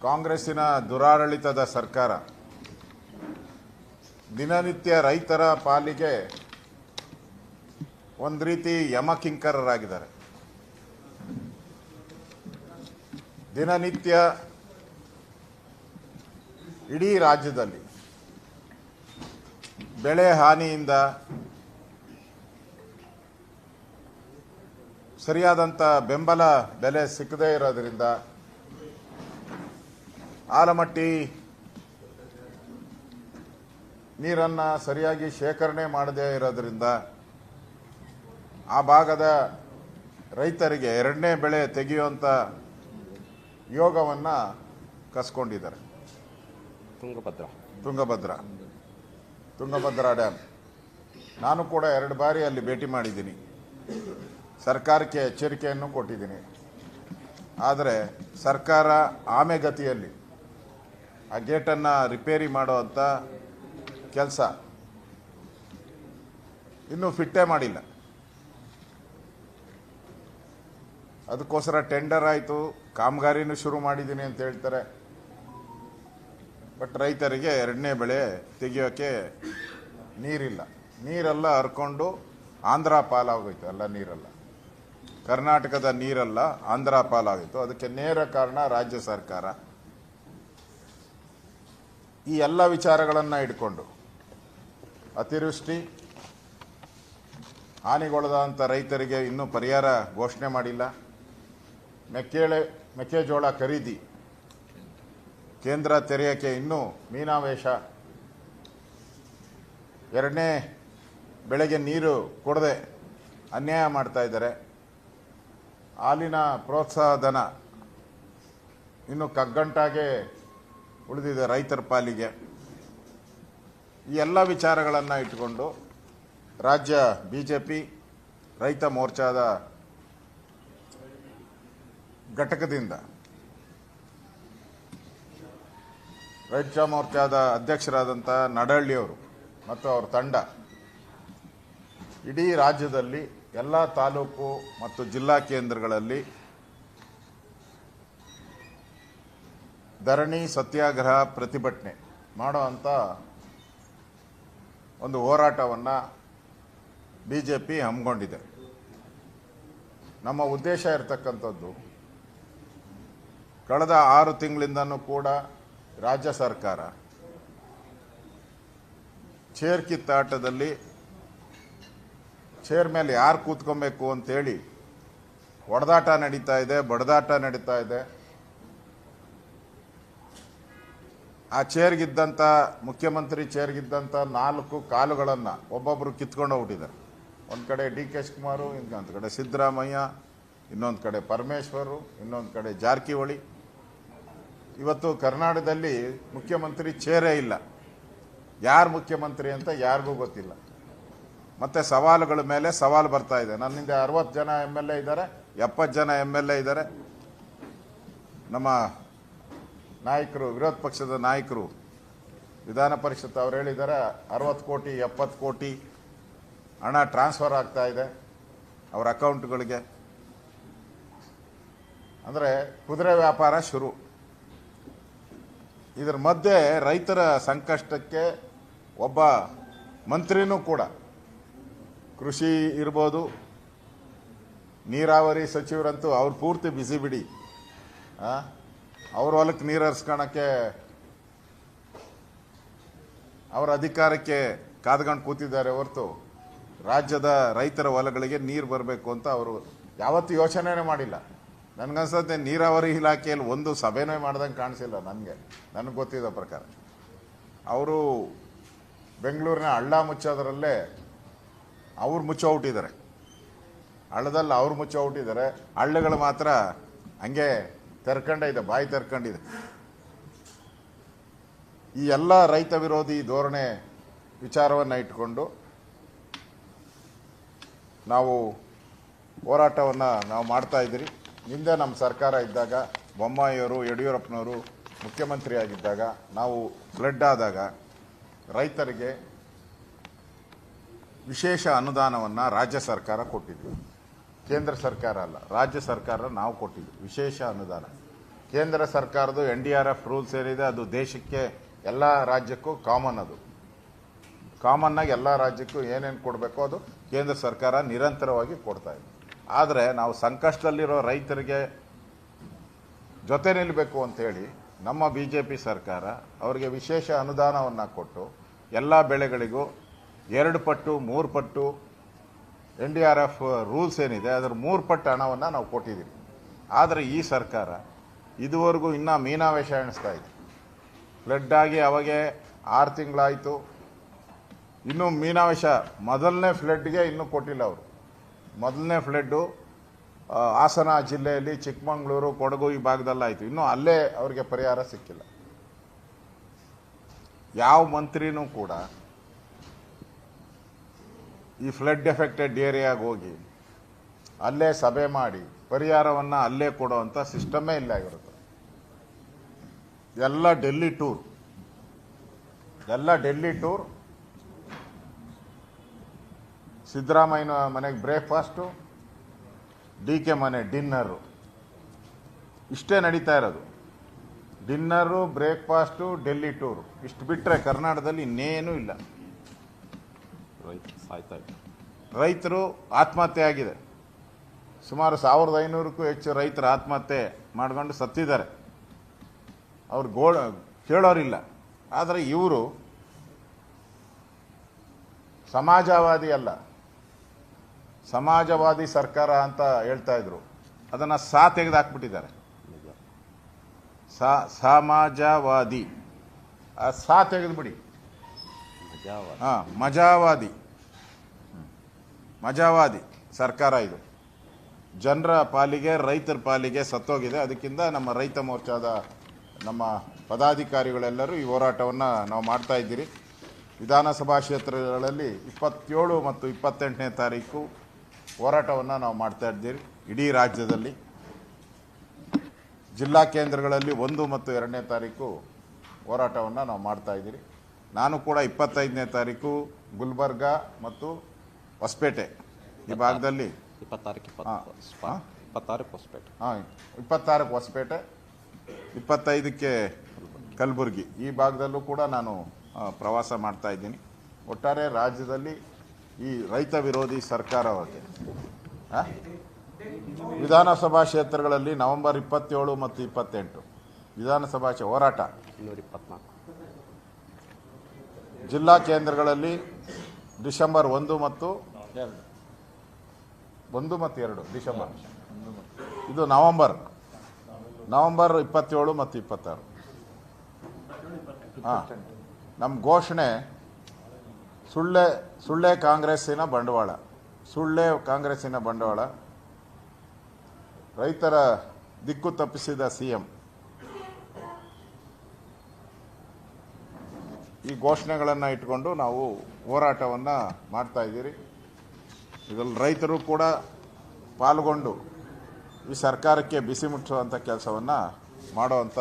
ಕಾಂಗ್ರೆಸ್ಸಿನ ದುರಾಡಳಿತದ ಸರ್ಕಾರ ದಿನನಿತ್ಯ ರೈತರ ಪಾಲಿಗೆ ಒಂದು ರೀತಿ ಯಮಕಿಂಕರರಾಗಿದ್ದಾರೆ. ದಿನನಿತ್ಯ ಇಡೀ ರಾಜ್ಯದಲ್ಲಿ ಬೆಳೆ ಹಾನಿಯಿಂದ ಸರಿಯಾದಂಥ ಬೆಂಬಲ ಬೆಲೆ ಸಿಕ್ಕದೇ ಇರೋದ್ರಿಂದ, ಆಲಮಟ್ಟಿ ನೀರನ್ನು ಸರಿಯಾಗಿ ಶೇಖರಣೆ ಮಾಡದೇ ಇರೋದ್ರಿಂದ ಆ ಭಾಗದ ರೈತರಿಗೆ ಎರಡನೇ ಬೆಳೆ ತೆಗೆಯುವಂಥ ಯೋಗವನ್ನು ಕಸ್ಕೊಂಡಿದ್ದಾರೆ. ತುಂಗಭದ್ರಾ ಡ್ಯಾಮ್ ನಾನು ಕೂಡ 2 ಬಾರಿ ಅಲ್ಲಿ ಭೇಟಿ ಮಾಡಿದ್ದೀನಿ. ಸರ್ಕಾರಕ್ಕೆ ಎಚ್ಚರಿಕೆಯನ್ನು ಕೊಟ್ಟಿದ್ದೀನಿ. ಆದರೆ ಸರ್ಕಾರ ಆಮೆಗತಿಯಲ್ಲಿ ಆ ಗೇಟನ್ನು ರಿಪೇರಿ ಮಾಡುವಂಥ ಕೆಲಸ ಇನ್ನೂ ಫಿಟ್ಟೇ ಮಾಡಿಲ್ಲ. ಅದಕ್ಕೋಸ್ಕರ ಟೆಂಡರ್ ಆಯಿತು, ಕಾಮಗಾರಿನೂ ಶುರು ಮಾಡಿದ್ದೀನಿ ಅಂತ ಹೇಳ್ತಾರೆ. ಬಟ್ ರೈತರಿಗೆ ಎರಡನೇ ಬೆಳೆ ತೆಗೆಯೋಕ್ಕೆ ನೀರಿಲ್ಲ. ನೀರೆಲ್ಲ ಹರ್ಕೊಂಡು ಆಂಧ್ರ ಪಾಲಾಗೋಯ್ತು. ಎಲ್ಲ ನೀರಲ್ಲ, ಕರ್ನಾಟಕದ ನೀರಲ್ಲ, ಆಂಧ್ರ ಪಾಲಾಗೋಯ್ತು. ಅದಕ್ಕೆ ನೇರ ಕಾರಣ ರಾಜ್ಯ ಸರ್ಕಾರ. ಈ ಎಲ್ಲ ವಿಚಾರಗಳನ್ನು ಇಟ್ಕೊಂಡು ಅತಿವೃಷ್ಟಿ ಹಾನಿಗೊಳಗಾದಂಥ ರೈತರಿಗೆ ಇನ್ನೂ ಪರಿಹಾರ ಘೋಷಣೆ ಮಾಡಿಲ್ಲ. ಮೆಕ್ಕೆಜೋಳ ಖರೀದಿ ಕೇಂದ್ರ ತೆರೆಯೋಕ್ಕೆ ಇನ್ನೂ ಮೀನಾವೇಶ. ಎರಡನೇ ಬೆಳೆಗೆ ನೀರು ಕೊಡದೆ ಅನ್ಯಾಯ ಮಾಡ್ತಾ ಇದ್ದಾರೆ. ಹಾಲಿನ ಪ್ರೋತ್ಸಾಹ ಧನ ಇನ್ನು ಕಗ್ಗಂಟಾಗೆ ಉಳಿದಿದೆ ರೈತರ ಪಾಲಿಗೆ. ಈ ಎಲ್ಲ ವಿಚಾರಗಳನ್ನು ಇಟ್ಟುಕೊಂಡು ರಾಜ್ಯ ಬಿಜೆಪಿ ರೈತ ಮೋರ್ಚಾದ ಘಟಕದಿಂದ ರೈತ ಮೋರ್ಚಾದ ಅಧ್ಯಕ್ಷರಾದಂಥ ನಡಹಳ್ಳಿಯವರು ಮತ್ತು ಅವರ ತಂಡ ಇಡೀ ರಾಜ್ಯದಲ್ಲಿ ಎಲ್ಲ ತಾಲೂಕು ಮತ್ತು ಜಿಲ್ಲಾ ಕೇಂದ್ರಗಳಲ್ಲಿ ಧರಣಿ ಸತ್ಯಾಗ್ರಹ ಪ್ರತಿಭಟನೆ ಮಾಡುವಂಥ ಒಂದು ಹೋರಾಟವನ್ನು ಬಿಜೆಪಿ ಹಮ್ಮಿಕೊಂಡಿದೆ. ನಮ್ಮ ಉದ್ದೇಶ ಇರತಕ್ಕಂಥದ್ದು, ಕಳೆದ 6 ತಿಂಗಳಿಂದನೂ ಕೂಡ ರಾಜ್ಯ ಸರ್ಕಾರ ಚೇರ್ ಕಿತ್ತಾಟದಲ್ಲಿ ಚೇರ್ ಮೇಲೆ ಯಾರು ಕೂತ್ಕೊಬೇಕು ಅಂತೇಳಿ ಹೊಡೆದಾಟ ನಡೀತಾ ಇದೆ, ಬಡದಾಟ ನಡೀತಾ ಇದೆ. ಆ ಚೇರ್ಗಿದ್ದಂಥ ಮುಖ್ಯಮಂತ್ರಿ ಚೇರ್ಗಿದ್ದಂಥ 4 ಕಾಲುಗಳನ್ನು ಒಬ್ಬೊಬ್ಬರು ಕಿತ್ಕೊಂಡು ಹೋಗ್ಬಿಟ್ಟಿದ್ದಾರೆ. ಒಂದು ಕಡೆ ಡಿ ಕೆ ಶಿವಕುಮಾರ್, ಇನ್ನೊಂದು ಕಡೆ ಸಿದ್ದರಾಮಯ್ಯ, ಇನ್ನೊಂದು ಕಡೆ ಪರಮೇಶ್ವರು, ಇನ್ನೊಂದು ಕಡೆ ಜಾರಕಿಹೊಳಿ. ಇವತ್ತು ಕರ್ನಾಟಕದಲ್ಲಿ ಮುಖ್ಯಮಂತ್ರಿ ಚೇರೇ ಇಲ್ಲ. ಯಾರು ಮುಖ್ಯಮಂತ್ರಿ ಅಂತ ಯಾರಿಗೂ ಗೊತ್ತಿಲ್ಲ. ಮತ್ತು ಸವಾಲುಗಳ ಮೇಲೆ ಸವಾಲು ಬರ್ತಾ ಇದೆ. ನನ್ನಿಂದ 60 ಜನ MLA ಇದ್ದಾರೆ, 70 ಜನ MLA ಇದ್ದಾರೆ. ನಮ್ಮ ನಾಯಕರು, ವಿರೋಧ ಪಕ್ಷದ ನಾಯಕರು ವಿಧಾನ ಪರಿಷತ್ ಅವ್ರು ಹೇಳಿದ್ದಾರೆ 60 ಕೋಟಿ 70 ಕೋಟಿ ಹಣ ಟ್ರಾನ್ಸ್ಫರ್ ಆಗ್ತಾ ಇದೆ ಅವರ ಅಕೌಂಟ್ಗಳಿಗೆ. ಅಂದರೆ ಕುದುರೆ ವ್ಯಾಪಾರ ಶುರು. ಇದರ ಮಧ್ಯೆ ರೈತರ ಸಂಕಷ್ಟಕ್ಕೆ ಒಬ್ಬ ಮಂತ್ರಿನೂ ಕೂಡ, ಕೃಷಿ ಇರ್ಬೋದು, ನೀರಾವರಿ ಸಚಿವರಂತೂ ಅವ್ರು ಪೂರ್ತಿ ಬಿಸಿ ಬಿಡಿ. ಅವ್ರ ಹೊಲಕ್ಕೆ ನೀರು ಹರಿಸ್ಕೊಳಕ್ಕೆ ಅವರ ಅಧಿಕಾರಕ್ಕೆ ಕಾದ್ಕೊಂಡು ಕೂತಿದ್ದಾರೆ ಹೊರತು ರಾಜ್ಯದ ರೈತರ ಹೊಲಗಳಿಗೆ ನೀರು ಬರಬೇಕು ಅಂತ ಅವರು ಯಾವತ್ತೂ ಯೋಚನೆನೇ ಮಾಡಿಲ್ಲ. ನನಗನ್ಸುತ್ತೆ ನೀರಾವರಿ ಇಲಾಖೆಯಲ್ಲಿ ಒಂದು ಸಭೆನೇ ಮಾಡ್ದಂಗೆ ಕಾಣಿಸಿಲ್ಲ ನನಗೆ ಗೊತ್ತಿದ್ದ ಪ್ರಕಾರ. ಅವರು ಬೆಂಗಳೂರಿನ ಹಳ್ಳ ಮುಚ್ಚೋದ್ರಲ್ಲೇ ಅವ್ರು ಮುಚ್ಚೋಗ್ಬಿಟ್ಟಿದ್ದಾರೆ. ಹಳ್ಳದಲ್ಲಿ ಅವ್ರು ಮುಚ್ಚೋಗ್ಬಿಟ್ಟಿದ್ದಾರೆ. ಹಳ್ಳಗಳು ಮಾತ್ರ ಹಂಗೆ ತೆರ್ಕೊಂಡಿದೆ, ಬಾಯಿ ತೆರ್ಕೊಂಡಿದೆ. ಈ ಎಲ್ಲ ರೈತ ವಿರೋಧಿ ಧೋರಣೆ ವಿಚಾರವನ್ನು ಇಟ್ಕೊಂಡು ನಾವು ಹೋರಾಟವನ್ನು ನಾವು ಮಾಡ್ತಾ ಇದ್ದೀರಿ. ಹಿಂದೆ ನಮ್ಮ ಸರ್ಕಾರ ಇದ್ದಾಗ, ಬೊಮ್ಮಾಯಿಯವರು, ಯಡಿಯೂರಪ್ಪನವರು ಮುಖ್ಯಮಂತ್ರಿ ಆಗಿದ್ದಾಗ, ನಾವು ಫ್ಲಡ್ ಆದಾಗ ರೈತರಿಗೆ ವಿಶೇಷ ಅನುದಾನವನ್ನು ರಾಜ್ಯ ಸರ್ಕಾರ ಕೊಟ್ಟಿದ್ವಿ. ಕೇಂದ್ರ ಸರ್ಕಾರ ಅಲ್ಲ, ರಾಜ್ಯ ಸರ್ಕಾರ ನಾವು ಕೊಟ್ಟಿದ್ವಿ ವಿಶೇಷ ಅನುದಾನ. ಕೇಂದ್ರ ಸರ್ಕಾರದ NDRF ರೂಲ್ಸ್ ಏನಿದೆ ಅದು ದೇಶಕ್ಕೆ ಎಲ್ಲ ರಾಜ್ಯಕ್ಕೂ ಕಾಮನ್. ಅದು ಕಾಮನ್ ಆಗಿ ಎಲ್ಲ ರಾಜ್ಯಕ್ಕೂ ಏನೇನು ಕೊಡಬೇಕೋ ಅದು ಕೇಂದ್ರ ಸರ್ಕಾರ ನಿರಂತರವಾಗಿ ಕೊಡ್ತಾ ಇದೆ. ಆದರೆ ನಾವು ಸಂಕಷ್ಟದಲ್ಲಿರೋ ರೈತರಿಗೆ ಜೊತೆ ನಿಲ್ಲಬೇಕು ಅಂತೇಳಿ ನಮ್ಮ BJP ಸರ್ಕಾರ ಅವರಿಗೆ ವಿಶೇಷ ಅನುದಾನವನ್ನು ಕೊಟ್ಟು ಎಲ್ಲ ಬೆಳೆಗಳಿಗೂ 2 ಪಟ್ಟು 3 ಪಟ್ಟು NDRF ರೂಲ್ಸ್ ಏನಿದೆ ಅದರ 3 ಪಟ್ಟು ಹಣವನ್ನು ನಾವು ಕೊಟ್ಟಿದ್ದೀವಿ. ಆದರೆ ಈ ಸರ್ಕಾರ ಇದುವರೆಗೂ ಇನ್ನೂ ಮೀನಾವೇಶ ಎಣಿಸ್ತಾ ಇದೆ. ಫ್ಲಡ್ ಆಗಿ ಅವಾಗೆ 6 ತಿಂಗಳಾಯಿತು, ಇನ್ನೂ ಮೀನಾವೇಶ ಮೊದಲನೇ ಫ್ಲಡ್ಗೆ ಇನ್ನೂ ಕೊಟ್ಟಿಲ್ಲ ಅವರು. ಮೊದಲನೇ ಫ್ಲಡ್ಡು ಹಾಸನ ಜಿಲ್ಲೆಯಲ್ಲಿ ಚಿಕ್ಕಮಗಳೂರು ಕೊಡಗು ಈ ಭಾಗದಲ್ಲಾಯಿತು, ಇನ್ನೂ ಅಲ್ಲೇ ಅವರಿಗೆ ಪರಿಹಾರ ಸಿಕ್ಕಿಲ್ಲ. ಯಾವ ಮಂತ್ರಿನೂ ಕೂಡ ಈ ಫ್ಲಡ್ ಎಫೆಕ್ಟೆಡ್ ಏರಿಯಾಗೆ ಹೋಗಿ ಅಲ್ಲೇ ಸಭೆ ಮಾಡಿ ಪರಿಹಾರವನ್ನು ಅಲ್ಲೇ ಕೊಡುವಂಥ ಸಿಸ್ಟಮೇ ಇಲ್ಲ ಇರುತ್ತೆ. ಎಲ್ಲ ಡೆಲ್ಲಿ ಟೂರ್, ಸಿದ್ದರಾಮಯ್ಯನ ಮನೆಗೆ ಬ್ರೇಕ್ಫಾಸ್ಟು, DK ಮನೆ ಡಿನ್ನರು, ಇಷ್ಟೇ ನಡೀತಾ ಇರೋದು. ಡಿನ್ನರು, ಬ್ರೇಕ್ಫಾಸ್ಟು, ಡೆಲ್ಲಿ ಟೂರು, ಇಷ್ಟು ಬಿಟ್ಟರೆ ಕರ್ನಾಟಕದಲ್ಲಿ ಇನ್ನೇನೂ ಇಲ್ಲ. ರೈತರು ಆತ್ಮಹತ್ಯೆ ಆಗಿದೆ. ಸುಮಾರು 1500ಕ್ಕೂ ಹೆಚ್ಚು ರೈತರು ಆತ್ಮಹತ್ಯೆ ಮಾಡ್ಕೊಂಡು ಸತ್ತಿದ್ದಾರೆ. ಅವ್ರು ಕೇಳೋರಿಲ್ಲ. ಆದರೆ ಇವರು ಸಮಾಜವಾದಿ ಅಲ್ಲ, ಸಮಾಜವಾದಿ ಸರ್ಕಾರ ಅಂತ ಹೇಳ್ತಾ ಇದ್ರು. ಅದನ್ನು ತೆಗೆದುಹಾಕ್ಬಿಟ್ಟಿದ್ದಾರೆ. ಸಮಾಜವಾದಿ ತೆಗೆದುಬಿಡಿ. ಮಜಾವಾದಿ ಸರ್ಕಾರ ಇದು. ಜನರ ಪಾಲಿಗೆ, ರೈತರ ಪಾಲಿಗೆ ಸತ್ತೋಗಿದೆ. ಅದಕ್ಕಿಂತ ನಮ್ಮ ರೈತ ಮೋರ್ಚಾದ ನಮ್ಮ ಪದಾಧಿಕಾರಿಗಳೆಲ್ಲರೂ ಈ ಹೋರಾಟವನ್ನು ನಾವು ಮಾಡ್ತಾ ಇದ್ದೀರಿ. ವಿಧಾನಸಭಾ ಕ್ಷೇತ್ರಗಳಲ್ಲಿ 27 ಮತ್ತು 28ನೇ ತಾರೀಕು ಹೋರಾಟವನ್ನು ನಾವು ಮಾಡ್ತಾ ಇದ್ದೀರಿ. ಇಡೀ ರಾಜ್ಯದಲ್ಲಿ ಜಿಲ್ಲಾ ಕೇಂದ್ರಗಳಲ್ಲಿ 1 ಮತ್ತು 2ನೇ ತಾರೀಕು ಹೋರಾಟವನ್ನು ನಾವು ಮಾಡ್ತಾ ಇದ್ದೀರಿ. ನಾನು ಕೂಡ 25ನೇ ತಾರೀಕು ಗುಲ್ಬರ್ಗ ಮತ್ತು ಹೊಸಪೇಟೆ ಈ ಭಾಗದಲ್ಲಿ 26ಕ್ಕೆ ಹೊಸಪೇಟೆ, 25ಕ್ಕೆ ಕಲಬುರಗಿ ಈ ಭಾಗದಲ್ಲೂ ಕೂಡ ನಾನು ಪ್ರವಾಸ ಮಾಡ್ತಾ ಇದ್ದೀನಿ. ಒಟ್ಟಾರೆ ರಾಜ್ಯದಲ್ಲಿ ಈ ರೈತ ವಿರೋಧಿ ಸರ್ಕಾರವಾಗಿ ವಿಧಾನಸಭಾ ಕ್ಷೇತ್ರಗಳಲ್ಲಿ ನವೆಂಬರ್ 27 ಮತ್ತು 28 ವಿಧಾನಸಭಾ ಹೋರಾಟ, 224 ಜಿಲ್ಲಾ ಕೇಂದ್ರಗಳಲ್ಲಿ ಡಿಸೆಂಬರ್ 1 ಮತ್ತು 2 ಡಿಸೆಂಬರ್, ಇದು ನವೆಂಬರ್ 27 ಮತ್ತು 26. ನಮ್ಮ ಘೋಷಣೆ ಸುಳ್ಳೆ ಕಾಂಗ್ರೆಸ್ಸಿನ ಬಂಡವಾಳ, ರೈತರ ದಿಕ್ಕು ತಪ್ಪಿಸಿದ CM. ಈ ಘೋಷಣೆಗಳನ್ನು ಇಟ್ಕೊಂಡು ನಾವು ಹೋರಾಟವನ್ನು ಮಾಡ್ತಾ ಇದ್ದೀರಿ. ಇದರಲ್ಲಿ ರೈತರು ಕೂಡ ಪಾಲ್ಗೊಂಡು ಈ ಸರ್ಕಾರಕ್ಕೆ ಬಿಸಿ ಮುಟ್ಟಿಸುವಂಥ ಕೆಲಸವನ್ನು ಮಾಡುವಂಥ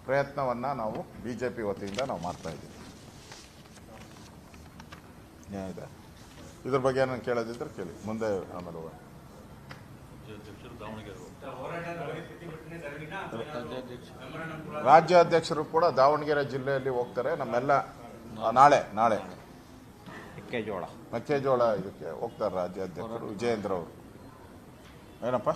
ಪ್ರಯತ್ನವನ್ನು ನಾವು BJP ವತಿಯಿಂದ ನಾವು ಮಾಡ್ತಾ ಇದ್ದೀವಿ. ಇದೆ ಇದ್ರ ಬಗ್ಗೆ ನಾನು ಕೇಳೋದಿದ್ರೆ ಕೇಳಿ, ಮುಂದೆ ಆಮೇಲೆ ರಾಜ್ಯಾಧ್ಯಕ್ಷರು ಕೂಡ ದಾವಣಗೆರೆ ಜಿಲ್ಲೆಯಲ್ಲಿ ಹೋಗ್ತಾರೆ. ನಮ್ಮೆಲ್ಲ ನಾಳೆ ಮೆಕ್ಕೆಜೋಳ ಇದಕ್ಕೆ ಹೋಗ್ತಾರೆ ರಾಜ್ಯಾಧ್ಯಕ್ಷರು ವಿಜಯೇಂದ್ರ ಅವರು. ಏನಪ್ಪ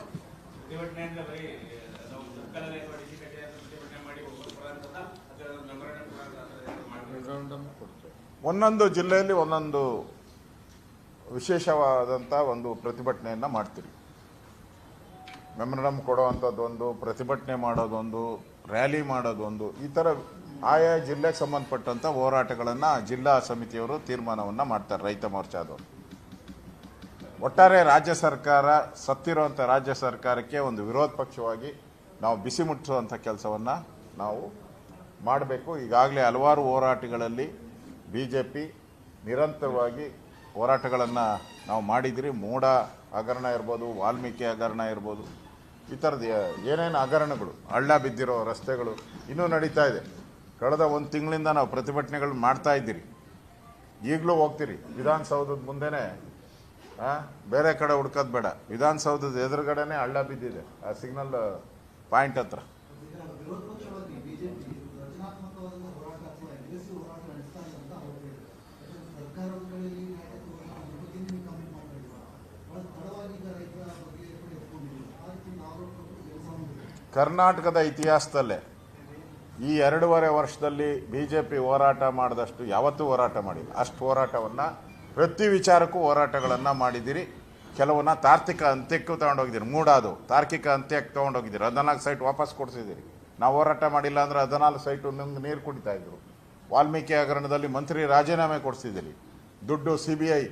ಒಂದೊಂದು ಜಿಲ್ಲೆಯಲ್ಲಿ ಒಂದೊಂದು ವಿಶೇಷವಾದಂಥ ಒಂದು ಪ್ರತಿಭಟನೆಯನ್ನು ಮಾಡ್ತೀವಿ. ಮೆಮೊರಂಡಮ್ ಕೊಡುವಂಥದ್ದೊಂದು, ಪ್ರತಿಭಟನೆ ಮಾಡೋದೊಂದು, ರ್ಯಾಲಿ ಮಾಡೋದೊಂದು, ಈ ಥರ ಆಯಾ ಜಿಲ್ಲೆಗೆ ಸಂಬಂಧಪಟ್ಟಂಥ ಹೋರಾಟಗಳನ್ನು ಜಿಲ್ಲಾ ಸಮಿತಿಯವರು ತೀರ್ಮಾನವನ್ನು ಮಾಡ್ತಾರೆ, ರೈತ ಮೋರ್ಚಾದವರು. ಒಟ್ಟಾರೆ ರಾಜ್ಯ ಸರ್ಕಾರ ಸತ್ತಿರುವಂಥ ರಾಜ್ಯ ಸರ್ಕಾರಕ್ಕೆ ಒಂದು ವಿರೋಧ ಪಕ್ಷವಾಗಿ ನಾವು ಬಿಸಿ ಮುಟ್ಟಿಸುವಂಥ ಕೆಲಸವನ್ನು ನಾವು ಮಾಡಬೇಕು. ಈಗಾಗಲೇ ಹಲವಾರು ಹೋರಾಟಗಳಲ್ಲಿ BJP ನಿರಂತರವಾಗಿ ಹೋರಾಟಗಳನ್ನು ನಾವು ಮಾಡಿದಿರಿ. ಮೂಡ ಹಗರಣ ಇರ್ಬೋದು, ವಾಲ್ಮೀಕಿ ಹಗರಣ ಇರ್ಬೋದು, ಈ ಥರದ ಏನೇನು ಹಗರಣಗಳು, ಹಳ್ಳ ಬಿದ್ದಿರೋ ರಸ್ತೆಗಳು ಇನ್ನೂ ನಡೀತಾ ಇದೆ. ಕಳೆದ 1 ತಿಂಗಳಿಂದ ನಾವು ಪ್ರತಿಭಟನೆಗಳು ಮಾಡ್ತಾ ಇದ್ದೀರಿ. ಈಗಲೂ ಹೋಗ್ತೀರಿ. ವಿಧಾನಸೌಧದ ಮುಂದೆನೇ ಬೇರೆ ಕಡೆ ಹುಡ್ಕೋದು ಬೇಡ, ವಿಧಾನಸೌಧದ ಎದುರುಗಡೆನೇ ಹಳ್ಳ ಬಿದ್ದಿದೆ. ಆ ಸಿಗ್ನಲ್ ಪಾಯಿಂಟ್ ಹತ್ರ. ಕರ್ನಾಟಕದ ಇತಿಹಾಸದಲ್ಲೇ ಈ 2.5 ವರ್ಷದಲ್ಲಿ ಬಿಜೆಪಿ ಹೋರಾಟ ಮಾಡಿದಷ್ಟು ಯಾವತ್ತೂ ಹೋರಾಟ ಮಾಡಿಲ್ಲ. ಅಷ್ಟು ಹೋರಾಟವನ್ನು ಪ್ರತಿ ವಿಚಾರಕ್ಕೂ ಹೋರಾಟಗಳನ್ನು ಮಾಡಿದ್ದೀರಿ. ಕೆಲವನ್ನ ತಾರ್ಕಿಕ ಅಂತ್ಯಕ್ಕೂ ತಗೊಂಡೋಗಿದ್ದೀರಿ. ಮೂಡಾದು ತಾರ್ಕಿಕ ಅಂತ್ಯಕ್ಕೆ ತೊಗೊಂಡೋಗಿದ್ದೀರಿ. 14 ಸೈಟ್ ವಾಪಸ್ ಕೊಡಿಸಿದ್ದೀರಿ. ನಾವು ಹೋರಾಟ ಮಾಡಿಲ್ಲ ಅಂದರೆ 14 ಸೈಟು ನಿಮ್ಗೆ ನೀರು ಕುಡಿತಾ ಇದ್ರು. ವಾಲ್ಮೀಕಿ ಹಗರಣದಲ್ಲಿ ಮಂತ್ರಿ ರಾಜೀನಾಮೆ ಕೊಡಿಸಿದ್ದೀರಿ. ದುಡ್ಡು CBI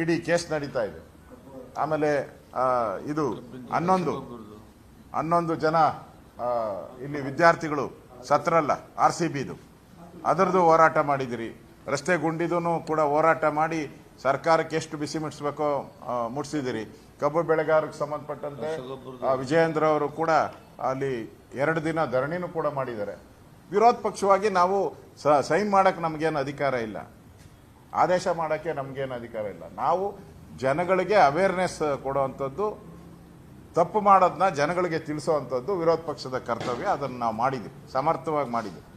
ED ಕೇಸ್ ನಡೀತಾ ಇದೆ. ಆಮೇಲೆ ಇದು 11 ಜನ ಇಲ್ಲಿ ವಿದ್ಯಾರ್ಥಿಗಳು ಸತ್ರಲ್ಲ RCBದು, ಅದರದ್ದು ಹೋರಾಟ ಮಾಡಿದಿರಿ. ರಸ್ತೆ ಗುಂಡಿದೂ ಕೂಡ ಹೋರಾಟ ಮಾಡಿ ಸರ್ಕಾರಕ್ಕೆ ಎಷ್ಟು ಬಿಸಿ ಮುಟ್ಟಿಸ್ಬೇಕೋ ಮುಟ್ಟಿಸಿದಿರಿ. ಕಬ್ಬು ಬೆಳೆಗಾರರಿಗೆ ಸಂಬಂಧಪಟ್ಟಂತೆ ವಿಜಯೇಂದ್ರ ಅವರು ಕೂಡ ಅಲ್ಲಿ 2 ದಿನ ಧರಣಿನೂ ಕೂಡ ಮಾಡಿದ್ದಾರೆ. ವಿರೋಧ ಪಕ್ಷವಾಗಿ ನಾವು ಸೈನ್ ಮಾಡಕ್ಕೆ ನಮಗೇನು ಅಧಿಕಾರ ಇಲ್ಲ, ಆದೇಶ ಮಾಡೋಕ್ಕೆ ನಮಗೇನು ಅಧಿಕಾರ ಇಲ್ಲ. ನಾವು ಜನಗಳಿಗೆ ಅವೇರ್ನೆಸ್ ಕೊಡುವಂಥದ್ದು, ತಪ್ಪು ಮಾಡೋದನ್ನ ಜನಗಳಿಗೆ ತಿಳಿಸುವಂಥದ್ದು ವಿರೋಧ ಪಕ್ಷದ ಕರ್ತವ್ಯ. ಅದನ್ನು ನಾವು ಮಾಡಿದ್ದೀವಿ, ಸಮರ್ಥವಾಗಿ ಮಾಡಿದ್ದೀವಿ.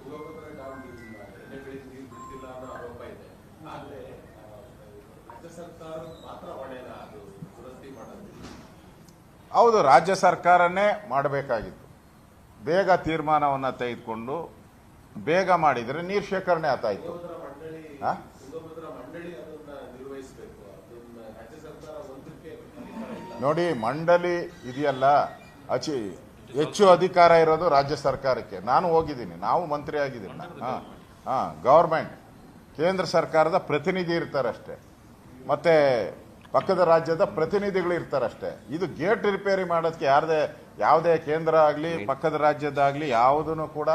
ಹೌದು, ರಾಜ್ಯ ಸರ್ಕಾರನೇ ಮಾಡಬೇಕಾಗಿತ್ತು. ಬೇಗ ತೀರ್ಮಾನವನ್ನು ತೆಗೆದುಕೊಂಡು ಬೇಗ ಮಾಡಿದರೆ ನೀರು ಶೇಖರಣೆ ಆತಾಯಿತು. ನೋಡಿ, ಮಂಡಳಿ ಇದೆಯಲ್ಲ, ಹೆಚ್ಚು ಅಧಿಕಾರ ಇರೋದು ರಾಜ್ಯ ಸರ್ಕಾರಕ್ಕೆ. ನಾನು ಹೋಗಿದ್ದೀನಿ, ನಾವು ಮಂತ್ರಿ ಆಗಿದ್ದೀನಿ. ಗವರ್ಮೆಂಟ್ ಕೇಂದ್ರ ಸರ್ಕಾರದ ಪ್ರತಿನಿಧಿ ಇರ್ತಾರಷ್ಟೇ, ಮತ್ತೆ ಪಕ್ಕದ ರಾಜ್ಯದ ಪ್ರತಿನಿಧಿಗಳು ಇರ್ತಾರಷ್ಟೇ. ಇದು ಗೇಟ್ ರಿಪೇರಿ ಮಾಡೋದಕ್ಕೆ ಯಾವುದೇ ಕೇಂದ್ರ ಆಗಲಿ ಪಕ್ಕದ ರಾಜ್ಯದಾಗಲಿ ಯಾವುದೂ ಕೂಡ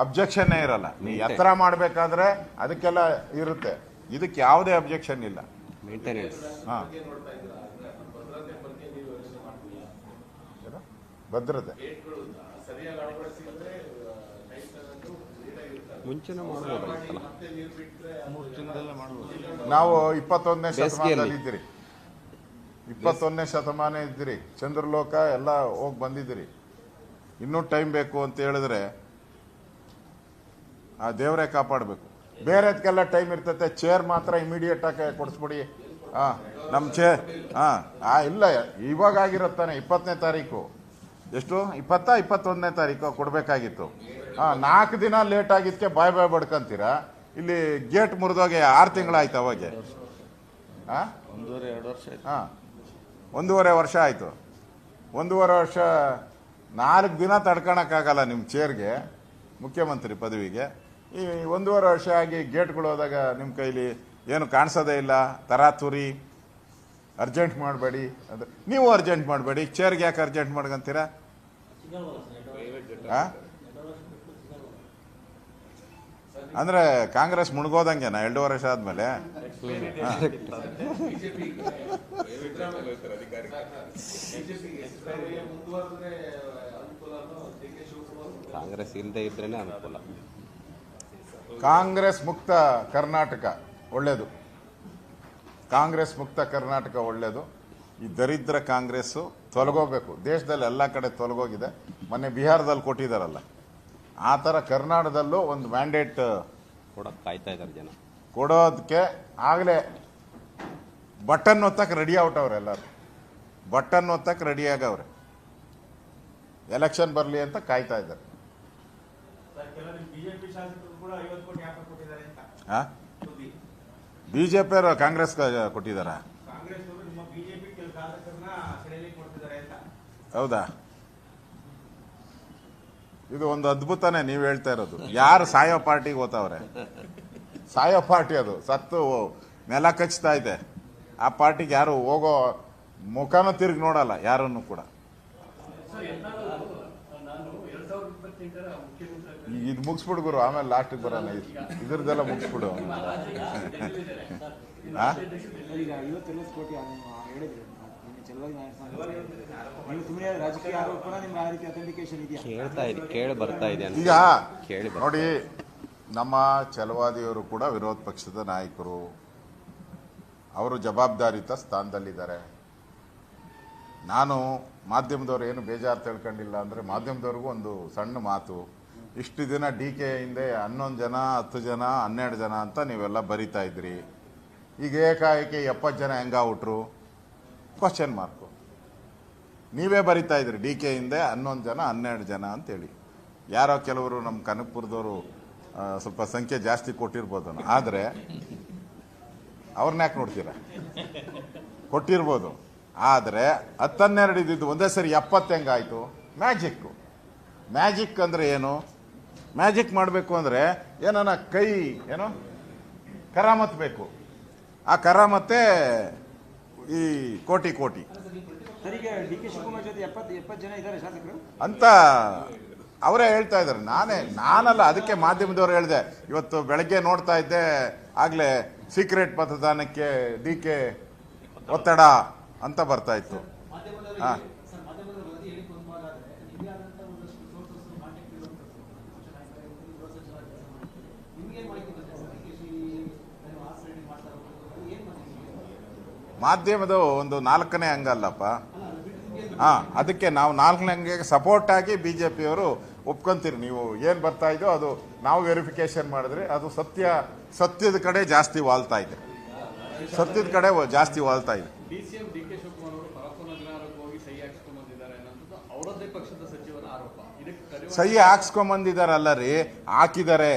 ಅಬ್ಜೆಕ್ಷನ್ನೇ ಇರಲ್ಲ. ನೀವು ಎತ್ತರ ಮಾಡಬೇಕಾದ್ರೆ ಅದಕ್ಕೆಲ್ಲ ಇರುತ್ತೆ, ಇದಕ್ಕೆ ಯಾವುದೇ ಅಬ್ಜೆಕ್ಷನ್ ಇಲ್ಲ. ಭದ್ರತೆ ನಾವು 21ನೇ ಶತಮಾನದಲ್ಲಿ ಇದ್ದೀರಿ, 21ನೇ ಶತಮಾನ ಇದ್ದೀರಿ. ಚಂದ್ರಲೋಕ ಎಲ್ಲ ಹೋಗಿ ಬಂದಿದ್ದೀರಿ. ಇನ್ನೂ ಟೈಮ್ ಬೇಕು ಅಂತ ಹೇಳಿದ್ರೆ ಆ ದೇವರೇ ಕಾಪಾಡಬೇಕು. ಬೇರೆದಕ್ಕೆಲ್ಲ ಟೈಮ್ ಇರ್ತೈತೆ, ಚೇರ್ ಮಾತ್ರ ಇಮಿಡಿಯೇಟ್ ಆಗಿ ಕೊಡಿಸ್ಬಿಡಿ. ನಮ್ಮ ಚೇರ್ ಇಲ್ಲ, ಇವಾಗ ಆಗಿರುತ್ತಾನೆ 20ನೇ ತಾರೀಕು. ಎಷ್ಟು 21ನೇ ತಾರೀಕು ಕೊಡಬೇಕಾಗಿತ್ತು. 4 ದಿನ ಲೇಟ್ ಆಗಿದ್ದಕ್ಕೆ ಬಾಯ್ ಬಡ್ಕೊಂತೀರಾ. ಇಲ್ಲಿ ಗೇಟ್ ಮುರಿದೋಗಿ 6 ತಿಂಗಳಾಯ್ತು. ಅವಾಗೆ 1.5 ವರ್ಷ ಆಯಿತು. 1.5 ವರ್ಷ 4 ದಿನ ತಡ್ಕೊಳಕ್ಕಾಗಲ್ಲ ನಿಮ್ಮ ಚೇರ್ಗೆ, ಮುಖ್ಯಮಂತ್ರಿ ಪದವಿಗೆ. ಈ 1.5 ವರ್ಷ ಆಗಿ ಗೇಟ್ಗಳು ಹೋದಾಗ ನಿಮ್ಮ ಕೈಲಿ ಏನು ಕಾಣಿಸೋದೇ ಇಲ್ಲ. ತರಾತುರಿ, ಅರ್ಜೆಂಟ್ ಮಾಡಬೇಡಿ ಅಂದ್ರೆ ನೀವು ಅರ್ಜೆಂಟ್ ಮಾಡಬೇಡಿ. ಚೇರ್ಗೆ ಯಾಕೆ ಅರ್ಜೆಂಟ್ ಮಾಡ್ಕೊಂತೀರಾ? ಅಂದ್ರೆ ಕಾಂಗ್ರೆಸ್ ಮುಳುಗೋದಂಗೆನಾ 2 ವರ್ಷ ಆದ್ಮೇಲೆ? ಕಾಂಗ್ರೆಸ್ ಇಲ್ಲದೆ ಇದ್ರೇನೆ ಅನುಕೂಲ. ಕಾಂಗ್ರೆಸ್ ಮುಕ್ತ ಕರ್ನಾಟಕ ಒಳ್ಳೇದು, ಕಾಂಗ್ರೆಸ್ ಮುಕ್ತ ಕರ್ನಾಟಕ ಒಳ್ಳೇದು. ಈ ದರಿದ್ರ ಕಾಂಗ್ರೆಸ್ಸು ತೊಲಗೋಬೇಕು. ದೇಶದಲ್ಲಿ ಎಲ್ಲ ಕಡೆ ತೊಲಗೋಗಿದೆ. ಮೊನ್ನೆ ಬಿಹಾರದಲ್ಲಿ ಕೊಟ್ಟಿದ್ದಾರಲ್ಲ, ಆ ಥರ ಕರ್ನಾಟಕದಲ್ಲೂ ಒಂದು ಮ್ಯಾಂಡೇಟ್ ಕೊಡೋಕೆ ಕಾಯ್ತಾ ಇದ್ದಾರೆ ಜನ. ಕೊಡೋದಕ್ಕೆ ಆಗಲೇ ಬಟನ್ ಒತ್ತಕ್ಕೆ ರೆಡಿ ಔಟವ್ರೆ. ಎಲ್ಲರೂ ಬಟನ್ ಒತ್ತಕ್ಕೆ ರೆಡಿ ಆಗವ್ರೆ. ಎಲೆಕ್ಷನ್ ಬರಲಿ ಅಂತ ಕಾಯ್ತಾ ಇದ್ದಾರೆ. ಬಿಜೆಪಿ ಅವರು ಕಾಂಗ್ರೆಸ್ ಕೊಟ್ಟಿದ್ದಾರ? ಹೌದಾ? ಇದು ಒಂದು ಅದ್ಭುತನೇ ನೀವು ಹೇಳ್ತಾ ಇರೋದು. ಯಾರು ಸಾಯೋ ಪಾರ್ಟಿಗೆ ಹೋಗ್ತಾವ್ರೆ? ಸಾಯೋ ಪಾರ್ಟಿ ಅದು, ಸತ್ತು ನೆಲ ಕಚ್ತಾ ಇದೆ. ಆ ಪಾರ್ಟಿಗೆ ಯಾರು ಹೋಗೋ ಮುಖನೂ ತಿರುಗಿ ನೋಡಲ್ಲ ಯಾರನ್ನು ಕೂಡ. ಇದು ಮುಗಿಸ್ಬಿಡು ಗುರು, ಆಮೇಲೆ ಲಾಸ್ಟಿಗೆ ಬರೋಣ. ಇದ್ರದ್ದೆಲ್ಲ ಮುಗಿಸ್ಬಿಡು. ಈಗ ನೋಡಿ, ನಮ್ಮ ಛಲವಾದಿಯವರು ಕೂಡ ವಿರೋಧ ಪಕ್ಷದ ನಾಯಕರು, ಅವರು ಜವಾಬ್ದಾರಿತ ಸ್ಥಾನದಲ್ಲಿದ್ದಾರೆ. ನಾನು ಮಾಧ್ಯಮದವ್ರು ಏನು ಬೇಜಾರು ತಿಳ್ಕೊಂಡಿಲ್ಲ ಅಂದರೆ ಮಾಧ್ಯಮದವ್ರಿಗೂ ಒಂದು ಸಣ್ಣ ಮಾತು. ಇಷ್ಟು ದಿನ ಡಿ ಕೆ ಹಿಂದೆ 11 ಜನ 10 ಜನ 12 ಜನ ಅಂತ ನೀವೆಲ್ಲ ಬರಿತಾ ಇದ್ರಿ. ಈಗ ಏಕಾಏಕಿ 70 ಜನ ಹೆಂಗಾಗ್ಬಿಟ್ರು? Question mark. ನೀವೇ ಬರಿತಾ ಇದ್ರಿ ಡಿ ಕೆ ಹಿಂದೆ 11 ಜನ 12 ಜನ ಅಂತೇಳಿ. ಯಾರೋ ಕೆಲವರು ನಮ್ಮ ಕನಕಪುರದವರು ಸ್ವಲ್ಪ ಸಂಖ್ಯೆ ಜಾಸ್ತಿ ಕೊಟ್ಟಿರ್ಬೋದು, ಆದರೆ ಅವ್ರನ್ನ ಯಾಕೆ ನೋಡ್ತೀರಾ? ಕೊಟ್ಟಿರ್ಬೋದು, ಆದರೆ 10-12 ಇದ್ದಿದ್ದು ಒಂದೇ ಸರಿ 70 ಹೆಂಗಾಯ್ತು? ಮ್ಯಾಜಿಕ್ ಅಂದರೆ ಏನು? ಮ್ಯಾಜಿಕ್ ಮಾಡಬೇಕು ಅಂದರೆ ಏನನ್ನ ಕೈ ಏನೋ ಕರಾಮತ್ ಬೇಕು. ಆ ಕರಾಮತ್ತೇ ಈ ಕೋಟಿ ಅಂತ ಅವರೇ ಹೇಳ್ತಾ ಇದ್ದಾರೆ. ನಾನಲ್ಲ, ಅದಕ್ಕೆ ಮಾಧ್ಯಮದವರು ಹೇಳಿದೆ. ಇವತ್ತು ಬೆಳಗ್ಗೆ ನೋಡ್ತಾ ಇದ್ದೆ, ಆಗಲೇ ಸೀಕ್ರೆಟ್ ಮತದಾನಕ್ಕೆ ಡಿ ಕೆ ಒತ್ತಡ ಅಂತ ಬರ್ತಾ ಇತ್ತು. ಹಾಂ, ಮಾಧ್ಯಮದ ಒಂದು 4ನೇ ಅಂಗಲ್ಲಪ್ಪ. ಅದಕ್ಕೆ ನಾವು 4ನೇ ಅಂಗಕ್ಕೆ ಸಪೋರ್ಟ್ ಆಗಿ ಬಿಜೆಪಿಯವರು ಒಪ್ಕೊಂತೀರಿ. ನೀವು ಏನು ಬರ್ತಾ ಇದೋ ಅದು ನಾವು ವೆರಿಫಿಕೇಶನ್ ಮಾಡಿದ್ರೆ ಅದು ಸತ್ಯದ ಕಡೆ ಜಾಸ್ತಿ ವಾಲ್ತಾ ಇದೆ. ಡಿಸಿಎಂ ಡಿಕೆ ಶಿವಕುಮಾರ್ ಅವರು ಪರಪ್ಪನ ಅಗ್ರಹಾರಕ್ಕೆ ಹೋಗಿ ಸಹಿ ಹಾಕಿಸ್ಕೊಂಡ್ಬಂದಿದ್ದಾರೆ ಅನ್ನೋದು ಅವರದ್ದೇ ಪಕ್ಷದ ಸಚಿವರ ಆರೋಪ. ಸಹಿ ಹಾಕ್ಸ್ಕೊಂಬಂದಿದಾರಲ್ಲ ರೀ, ಹಾಕಿದ್ದಾರೆ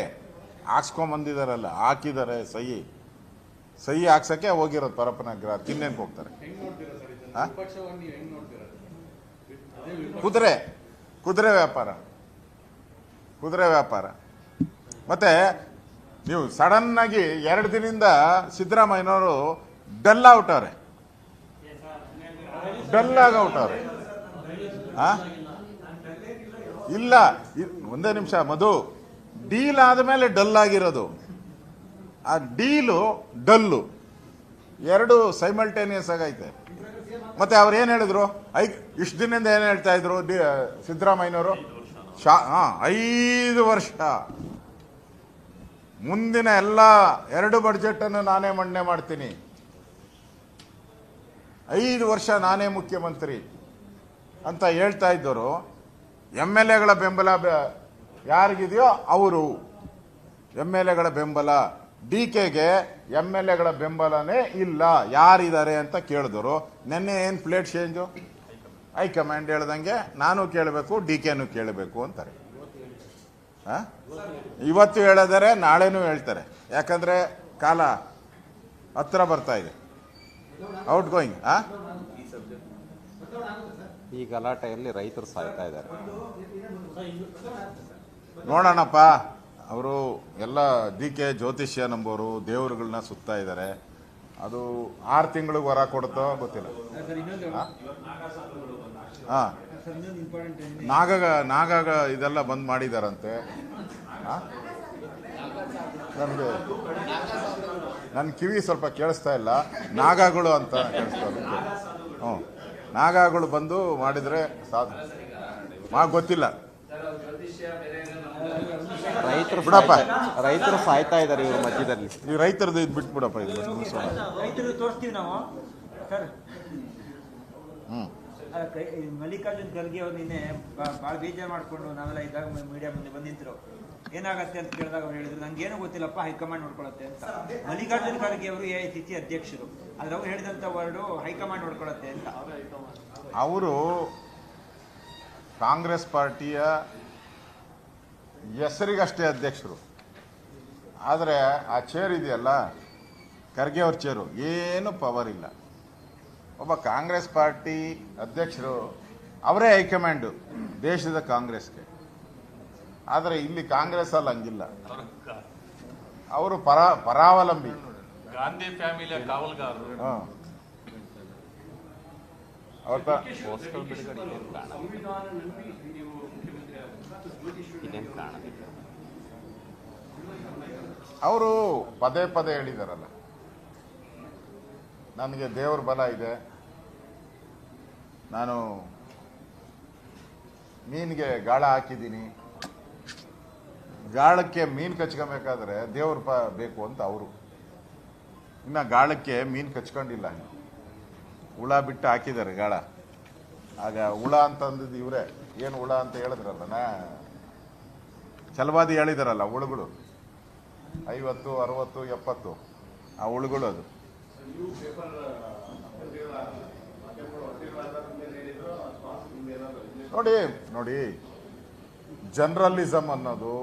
ಸಹಿ ಹಾಕ್ಸಕ್ಕೆ ಹೋಗಿರೋದು ಪರಪ್ಪನ ಅಗ್ರಹಾರ. ತಿನ್ನೇನ್ಗೆ ಹೋಗ್ತಾರೆ? ಕುದುರೆ ವ್ಯಾಪಾರ. ಮತ್ತೆ ನೀವು ಸಡನ್ ಆಗಿ 2 ದಿನದಿಂದ ಸಿದ್ದರಾಮಯ್ಯನವರು ಡಲ್ ಆಗವ್ರೆ. ಇಲ್ಲ, ಒಂದೇ ನಿಮಿಷ ಮಧು. ಡೀಲ್ ಆದಮೇಲೆ ಡಲ್ ಆಗಿರೋದು. ಆ ಡೀಲು ಡಲ್ಲು 2 ಸೈಮಲ್ಟೇನಿಯಸ್ ಆಗೈತೆ. ಮತ್ತೆ ಅವ್ರು ಏನು ಹೇಳಿದ್ರು? ಇಷ್ಟು ದಿನದಿಂದ ಏನು ಹೇಳ್ತಾ ಇದ್ರು ಸಿದ್ದರಾಮಯ್ಯನವರು? 5 ವರ್ಷ ಮುಂದಿನ ಎಲ್ಲ 2 ಬಡ್ಜೆಟನ್ನು ನಾನೇ ಮಂಡನೆ ಮಾಡ್ತೀನಿ, 5 ವರ್ಷ ನಾನೇ ಮುಖ್ಯಮಂತ್ರಿ ಅಂತ ಹೇಳ್ತಾ ಇದ್ದವರು. MLAಗಳ ಬೆಂಬಲ ಯಾರಿಗಿದೆಯೋ ಅವರು MLAಗಳ ಬೆಂಬಲ. DKಗೆ MLAಗಳ ಬೆಂಬಲನೇ ಇಲ್ಲ, ಯಾರಿದ್ದಾರೆ ಅಂತ ಕೇಳಿದ್ರು. ನೆನ್ನೆ ಏನು ಪ್ಲೇಟ್ ಚೇಂಜು? ಹೈಕಮಾಂಡ್ ಹೇಳ್ದಂಗೆ ನಾನು ಕೇಳಬೇಕು, DKನೂ ಕೇಳಬೇಕು ಅಂತಾರೆ. ಇವತ್ತು ಹೇಳಿದರೆ ನಾಳೆನೂ ಹೇಳ್ತಾರೆ. ಯಾಕಂದ್ರೆ ಕಾಲ ಹತ್ರ ಬರ್ತಾ ಇದೆ. Out going. ಈ ಗಲಾಟೆಯಲ್ಲಿ ರೈತರು ಸಾಯ್ತಾ ಇದ್ದಾರೆ. ನೋಡೋಣಪ್ಪ, ಅವರು ಎಲ್ಲ DK ಜ್ಯೋತಿಷ್ಯ ನಂಬೋರು, ದೇವರುಗಳನ್ನ ಸುತ್ತಾ ಇದ್ದಾರೆ. ಅದು 6 ತಿಂಗಳಿಗೆ ವರ ಕೊಡುತ್ತೋ ಗೊತ್ತಿಲ್ಲ. ನಾಗಾಗ ಇದೆಲ್ಲ ಬಂದ್ ಮಾಡಿದಾರಂತೆ. ನನ್ನ ಕಿವಿ ಸ್ವಲ್ಪ ಕೇಳಿಸ್ತಾ ಇಲ್ಲ. ನಾಗಾಗಳು ಅಂತ ಕೇಳಿಸ್ತಾ ಇಲ್ಲ. ನಾಗಾಗಳು ಬಂದು ಮಾಡಿದ್ರೆ ಗೊತ್ತಿಲ್ಲ. ರೈತರು ಸಾಯ್ತಾ ಇದ್ದಾರೆ ಇವ್ರ ಮಧ್ಯದಲ್ಲಿ. ಈ ರೈತರದ್ದು ಇದು ಬಿಟ್ಬಿಡಪ್ಪ, ಇದು ತೋರಿಸ್ತೀವಿ ನಾವು ಸರ್. ಮಲ್ಲಿಕಾರ್ಜುನ್ ಖರ್ಗೆ ಅವ್ರು ನಿನ್ನೆ ಭಾಳ ಬೇಜಾರು ಮಾಡಿಕೊಂಡು ನಾವೆಲ್ಲ ಇದ್ದಾಗ ಮೀಡಿಯಾ ಮುಂದೆ ಬಂದಿದ್ರು. ಏನಾಗತ್ತೆ ಅಂತ ಕೇಳಿದಾಗ ಅವ್ರು ಹೇಳಿದ್ರು, ನಂಗೇನು ಗೊತ್ತಿಲ್ಲಪ್ಪ, ಹೈಕಮಾಂಡ್ ನೋಡ್ಕೊಳತ್ತೆ ಅಂತ. ಮಲ್ಲಿಕಾರ್ಜುನ್ ಖರ್ಗೆ ಅವರು AICC ಅಧ್ಯಕ್ಷರು, ಆದ್ರೆ ಅವ್ರು ಹೇಳಿದಂಥ ವರ್ಡು ಹೈಕಮಾಂಡ್ ನೋಡ್ಕೊಳತ್ತೆ ಅಂತ. ಅವರು ಕಾಂಗ್ರೆಸ್ ಪಾರ್ಟಿಯ ಹೆಸರಿಗಷ್ಟೇ ಅಧ್ಯಕ್ಷರು, ಆದರೆ ಆ ಚೇರ್ ಇದೆಯಲ್ಲ, ಖರ್ಗೆ ಅವ್ರ ಚೇರು, ಏನು ಪವರ್ ಇಲ್ಲ. ಒಬ್ಬ ಕಾಂಗ್ರೆಸ್ ಪಾರ್ಟಿ ಅಧ್ಯಕ್ಷರು ಅವರೇ ಹೈಕಮಾಂಡು ದೇಶದ ಕಾಂಗ್ರೆಸ್ಗೆ. ಆದರೆ ಇಲ್ಲಿ ಕಾಂಗ್ರೆಸ್ ಅಲ್ಲಿ ಹಂಗಿಲ್ಲ, ಅವರು ಪರಾವಲಂಬಿ. ಗಾಂಧಿ ಫ್ಯಾಮಿಲಿಯ ಕಾವಲ್ಗಾರರು. ಅವರು ಪದೇ ಹೇಳಿದಾರಲ್ಲ, ನನಗೆ ದೇವ್ರ ಬಲ ಇದೆ, ನಾನು ಮೀನಿಗೆ ಗಾಳ ಹಾಕಿದ್ದೀನಿ, ಗಾಳಕ್ಕೆ ಮೀನು ಕಚ್ಕೊಬೇಕಾದ್ರೆ ದೇವ್ರ ಬೇಕು ಅಂತ ಅವರು. ಇನ್ನು ಗಾಳಕ್ಕೆ ಮೀನು ಕಚ್ಕೊಂಡಿಲ್ಲ, ಹುಳ ಬಿಟ್ಟು ಹಾಕಿದ್ದಾರೆ ಗಾಳ. ಆಗ ಹುಳ ಅಂತಂದಿದ್ದು ಇವರೇ. ಏನು ಹುಳ ಅಂತ ಹೇಳಿದ್ರಲ್ಲ, ಛಲವಾದಿ ಹೇಳಿದಾರಲ್ಲ, ಹುಳುಗಳು 50, 60, 70 ಆ ಹುಳುಗಳು. ಅದು ನೋಡಿ ಜರ್ನಲಿಸಮ್ ಅನ್ನೋದು